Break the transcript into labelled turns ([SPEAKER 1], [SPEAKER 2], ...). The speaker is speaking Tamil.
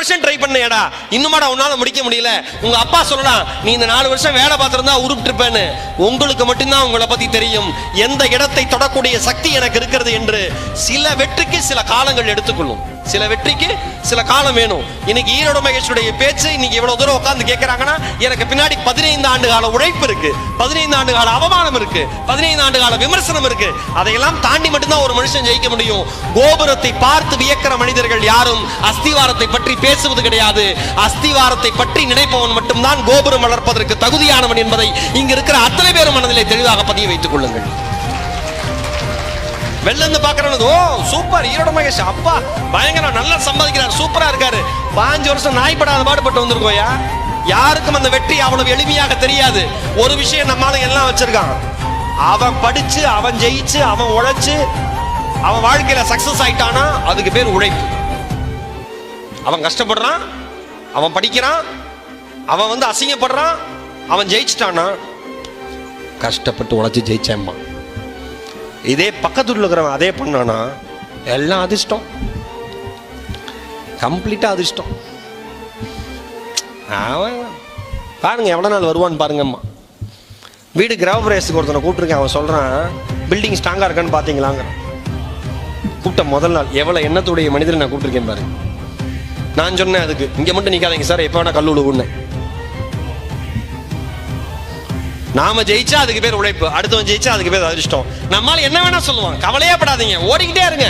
[SPEAKER 1] வருஷம் ட்ரை பண்ணேடா, இன்னுமாடா உன்னால முடிக்க முடியல. உங்க அப்பா சொல்லலாம், நீ இந்த 4 வருஷம் வேலை பார்த்திருந்தா உருப்பிட்டிருப்பேன்னு. உங்களுக்கு மட்டும்தான் உங்களை பத்தி தெரியும் எந்த இடத்தை தொடக்கூடிய சக்தி எனக்கு இருக்கிறது என்று. சில வெற்றிக்கு சில காலங்கள் எடுத்துக்கொள்ளும், சில வெற்றிக்கு சில காலம் வேணும். இன்னைக்கு ஈரோடு மகேஷுடைய பேச்சு இன்னைக்கு இவ்வளவு தூரம் உட்கார்ந்து கேட்கிறாங்கன்னா, எனக்கு பின்னாடி 15 ஆண்டு கால உழைப்பு இருக்கு, 15 ஆண்டு கால அவமானம் இருக்கு, 15 ஆண்டு கால விமர்சனம் இருக்கு. அதையெல்லாம் தாண்டி மட்டும்தான் ஒரு மனுஷன் ஜெயிக்க முடியும். கோபுரத்தை பார்த்து வியக்கிற மனிதர்கள் யாரும் அஸ்திவாரத்தை பற்றி பேசுவது கிடையாது. அஸ்திவாரத்தை பற்றி நினைப்பவன் மட்டும்தான் கோபுரம் வளர்ப்பதற்கு தகுதியானவன் என்பதை இங்க இருக்கிற அத்தனை பேரும் மனதிலே தெளிவாக பதிய வைத்துக் கொள்ளுங்கள். வெளில இருந்து பாக்குறவனுக்கு, ஓ சூப்பர் ஈரோடு மகேஷ், அப்பா பயங்கரம், நல்லா சம்பாதிக்கிறார், சூப்பரா இருக்காரு. 5 வருஷம் நாய்படாத பாடுபட்டு வந்திருக்கோயா. யாருக்கும் அந்த வெற்றி அவ்வளவு எளிமையாக தெரியாது. ஒரு விஷயம் நம்மால எல்லாம் வச்சிருக்கான். அவன் படிச்சு, அவன் ஜெயிச்சு, அவன் உழைச்சு, அவன் வாழ்க்கையில சக்சஸ் ஆயிட்டானா அதுக்கு பேர் உழைப்பு. அவன் கஷ்டப்படுறான், அவன் படிக்கிறான், அவன் அசிங்கப்படுறான், அவன் ஜெயிச்சிட்டானா கஷ்டப்பட்டு உழைச்சு ஜெயிச்சேம்மா. இதே பக்கத்துல இருக்கிறவன் அதே பண்ணானா எல்லாம் அதிர்ஷ்டம், கம்ப்ளீட்டா அதிர்ஷ்டம். அவன் பாருங்க எவ்வளவு நாள் வருவான்னு பாருங்கம்மா. வீடு கிரகப்பிரவேசத்துக்கு ஒருத்தனை கூப்பிட்டுருக்கேன். அவன் சொல்றான், பில்டிங் ஸ்ட்ராங்கா இருக்கான்னு பாத்தீங்களாங்க. கூப்பிட்ட முதல் நாள் எவ்வளவு எண்ணத்துடைய மனிதரை நான் கூப்பிட்டுருக்கேன் பாருங்க. நான் சொன்னேன், அதுக்கு இங்க மட்டும் நிக்காதீங்க சார், எப்ப வேணா கல்லூடு உண்ணேன். நாம ஜெயிச்சா அதுக்கு பேர் உழைப்பு, அடுத்தவன் ஜெயிச்சா அதுக்கு பேர் அதிர்ஷ்டம். நம்மால என்ன வேணா சொல்லுவான், கவலையே படாதீங்க, ஓடிக்கிட்டே இருங்க.